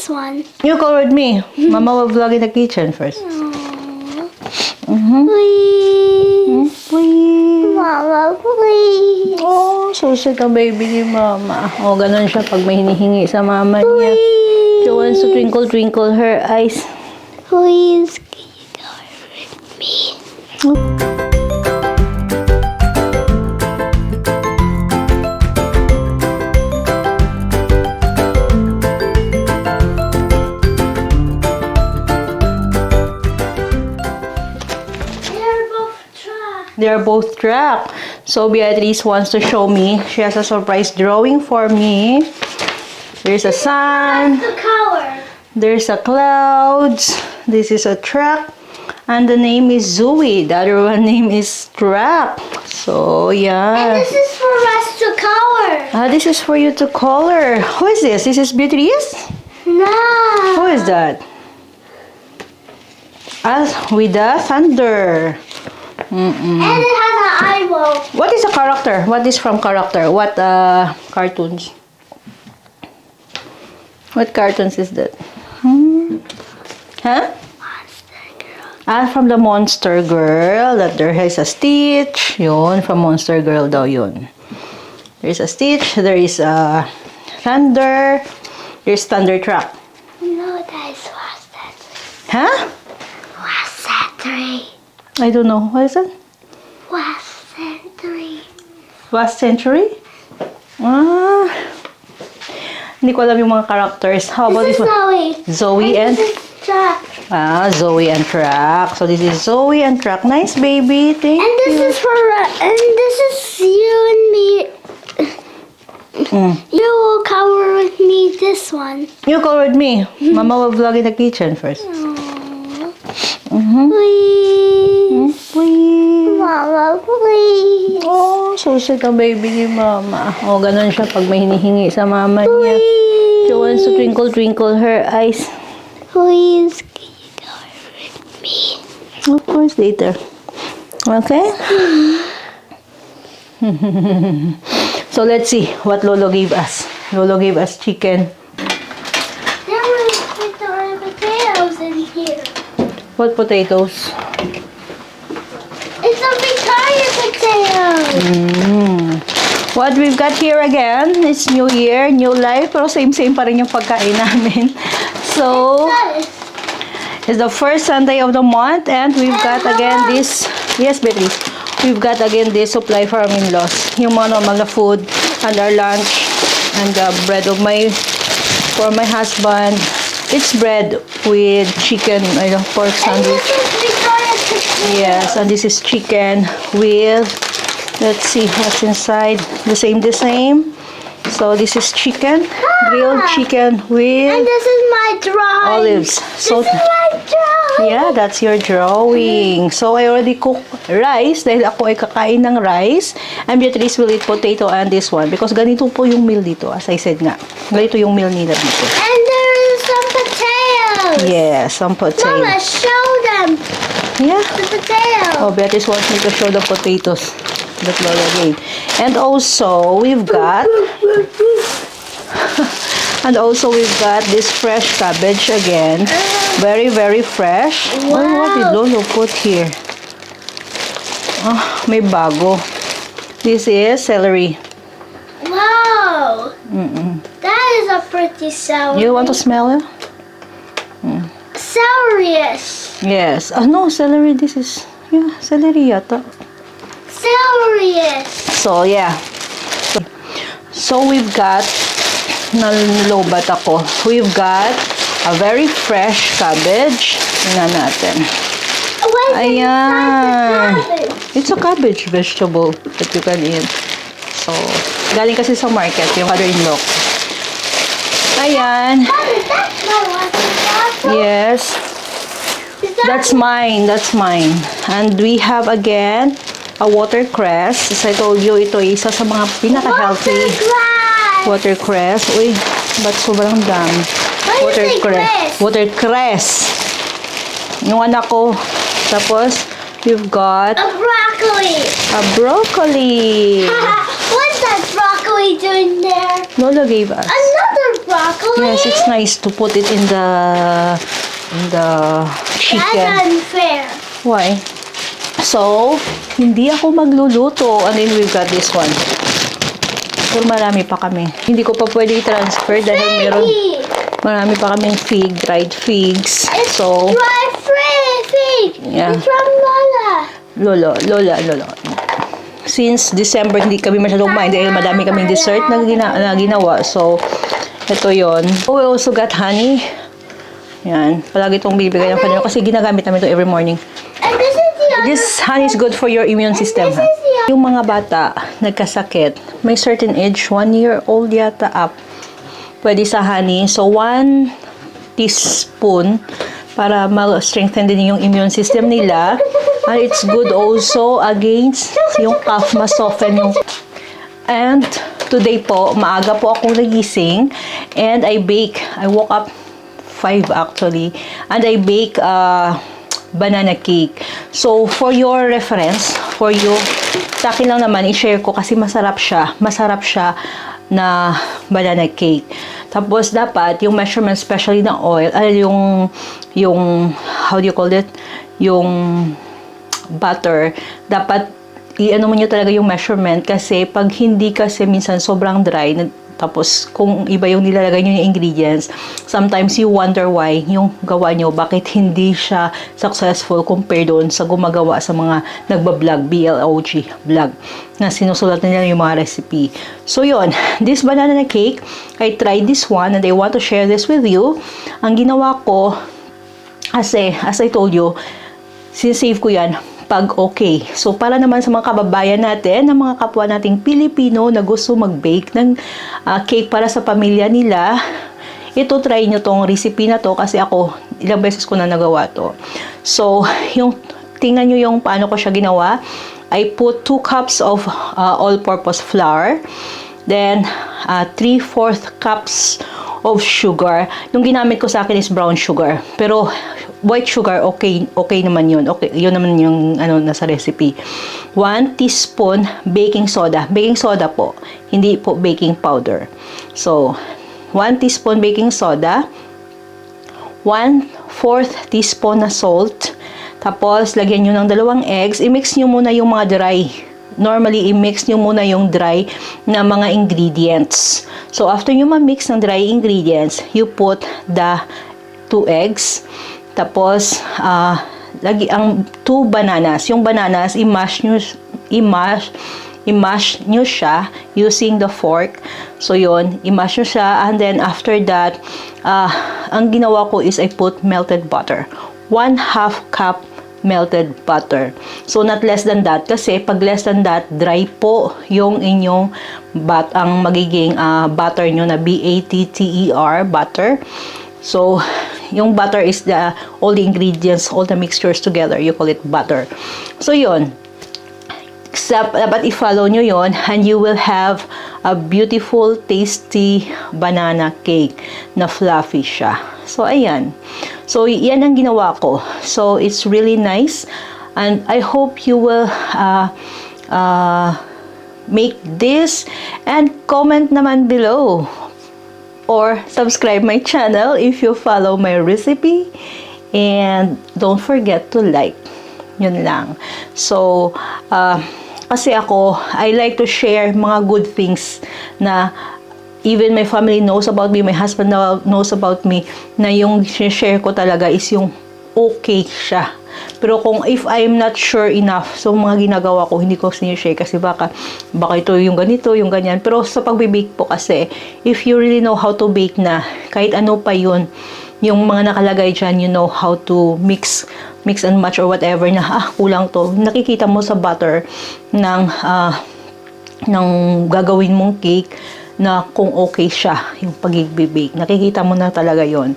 this one. You call with me. Mama will vlog in the kitchen first. Please. Please. Mama, please. Oh, so sweet ang baby ni Mama. Oh, ganun siya pag may hinihingi sa mama niya. She wants to twinkle her eyes. Please, can you go with me? They are both track. So Beatrice wants to show me. She has a surprise drawing for me. There's a sun. The color. There's a clouds. This is a track. And the name is Zoe. The other one name is track. So yeah. And this is for us to color. This is for you to color. Who is this? This is Beatrice? No. Who is that? With the thunder. And it has an eyeball. What is a character? What is from character? What cartoons? What cartoons is that? Huh? Monster Girl. From the Monster Girl. That there is a Stitch. Yun, from Monster Girl daw yun. There is a Stitch. There is a Thunder. There's Thunder Truck. No, that is last century. Huh? Last century. I don't know. What is it? Last century. Last century? Hindi ko alam yung mga characters. How about This this is one? Zoe. Zoe and... This is Jack. Zoe and Track. So this is Zoe and Track. Nice baby. Thank And this you. is for and this is you and me. You will cover with me this one. You call with me. Mama will vlog in the kitchen first. Please. Please. Mama, please. Oh, so sweet ang baby ni Mama. Oh, ganun siya pag may hinihingi sa mama niya. She wants to twinkle her eyes. Please, can you go with me? Of course, later. Okay? So, let's see what Lolo gave us. Lolo gave us chicken. There were potatoes in here. What potatoes? It's a Victoria potato. What we've got here again, it's New Year, New Life, pero same pa rin yung pagkain namin. So, it's the first Sunday of the month, and we've got again this, yes, Betty, we've got again this supply for our in-laws. Yung mga normal na food, and our lunch, and the bread of for my husband. It's bread with chicken, pork sandwich. And this is Victoria's potato. Yes, and this is chicken with, let's see what's inside. The same. So this is chicken, grilled chicken And with this is my drawing. olives. So This is my drawing. yeah, that's your drawing. So I already cooked rice dahil ako ay kakain ng rice. And Beatrice will eat potato and this one because ganito po yung meal dito. As I said nga, ganito yung meal nila dito. And there is some potatoes. Yes, some potato. Mama, show them Yeah. the potato. Oh, Beatrice wants me to show the potatoes that Lola gave. And also, we've got this fresh cabbage again. Very, very fresh. Wow. Oh, what did Lolo put here? Oh, may bago. This is celery. Wow. That is a pretty celery. You want to smell it? Celery-ish. Yes. Oh, no, celery. This is, celery yata. Celery-ish. So, yeah. So, we've got, nalulobat ako. We've got a very fresh cabbage. Tingnan natin. What is Ayan. inside the cabbage? It's a cabbage vegetable that you can eat. So, galing kasi sa market, yung mother-in-law. Ayan. Mom, is that my water? Yes. That's mine. That's mine. And we have again a watercress. As I told you, ito isa sa mga pinaka-healthy watercress. Uy, ba't sobrang dami? Why do you say cress? Watercress. Yung anak ko. Tapos, you've got A broccoli. a broccoli. What's that broccoli doing there? Lola gave us. Another broccoli? Yes, it's nice to put it in the chicken. That's unfair. Why? So, hindi ako magluluto. And then we've got this one. So, marami pa kami. Hindi ko pa pwede i-transfer dahil marami pa kaming dried figs. So, Dry fig. yeah. It's from Lola. Lolo. Since December, hindi kami masyadong kumain dahil madami kaming dessert na ginawa. So, ito yon. We also got honey. Yan. Palagi itong bibigay ng kanila kasi ginagamit namin ito every morning. And this is the other. This honey is good for your immune system. Ha? Yung mga bata, nagkasakit, may certain age, 1 year old yata up, pwede sa honey. So, 1 teaspoon para ma-strengthen din yung immune system nila. And it's good also against yung cough, ma-soften yung... And today po, maaga po akong nagising and I bake. I woke up 5 actually. And I bake banana cake. So, for your reference, for you, sa akin lang naman, i-share ko kasi masarap siya. Masarap siya na banana cake. Tapos, dapat, yung measurement, especially ng oil, yung, how do you call it? Yung butter, dapat i-ano mo nyo talaga yung measurement kasi pag hindi kasi minsan sobrang dry, tapos kung iba yung nilalagay nyo yung ingredients, sometimes you wonder why yung gawa nyo, bakit hindi siya successful compared doon sa gumagawa sa mga nagbablog, BLOG vlog, na sinusulat nila yung mga recipe. So yun, this banana cake, I tried this one and I want to share this with you. Ang ginawa ko, kasi, as I told you, sinsave ko yan pag okay. So, para naman sa mga kababayan natin, ng mga kapwa nating Pilipino na gusto mag-bake ng cake para sa pamilya nila, ito, try nyo tong recipe na to kasi ako, ilang beses ko na nagawa to. So, tingnan nyo yung paano ko siya ginawa. I put 2 cups of all-purpose flour, then 3/4 cups of sugar. Yung ginamit ko sa akin is brown sugar. Pero, white sugar, okay naman yun. Okay, yun naman yung nasa recipe. 1 teaspoon baking soda. Baking soda po, hindi po baking powder. So, 1 teaspoon baking soda, 1/4 teaspoon na salt, tapos lagyan nyo ng 2 eggs. I-mix nyo muna yung mga dry. Normally, i-mix nyo muna yung dry na mga ingredients. So, after nyo ma-mix ng dry ingredients, you put the 2 eggs. Tapos, lagi ang 2 bananas. Yung bananas, i-mash nyo siya using the fork. So, yun, i-mash nyo siya. And then, after that, ang ginawa ko is I put melted butter. 1/2 cup melted butter. So, not less than that. Kasi, pag less than that, dry po yung inyong ang magiging butter nyo na BATTER, butter. So, yung butter is all the ingredients, all the mixtures together. You call it butter. So, yun. Except, dapat i-follow nyo yun and you will have a beautiful, tasty banana cake na fluffy siya. So, ayan. So, yan ang ginawa ko. So, it's really nice. And I hope you will make this and comment naman below. Or subscribe my channel if you follow my recipe. And don't forget to like. Yun lang. So, kasi ako, I like to share mga good things na even my family knows about me, my husband knows about me, na yung share ko talaga is yung okay siya. Pero kung if I'm not sure enough, so mga ginagawa ko, hindi ko sinishare kasi baka ito yung ganito, yung ganyan. Pero sa pagbe-bake po kasi, if you really know how to bake na, kahit ano pa yun, yung mga nakalagay dyan, you know how to mix and match or whatever na, kulang to. Nakikita mo sa butter ng gagawin mong cake na kung okay siya, yung pag-bake. Nakikita mo na talaga yon.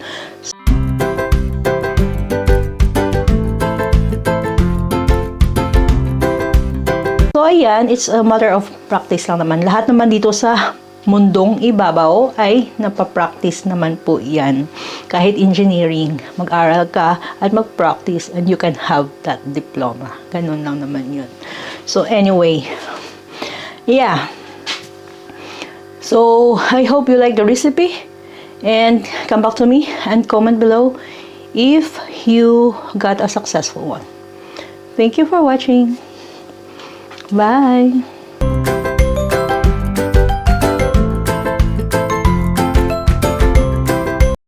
So, ayan, it's a matter of practice lang naman. Lahat naman dito sa mundong ibabaw ay napapractice naman po yan. Kahit engineering, mag-aral ka at mag-practice and you can have that diploma. Ganun lang naman yun. So, anyway, yeah. So, I hope you like the recipe. And come back to me and comment below if you got a successful one. Thank you for watching. Bye.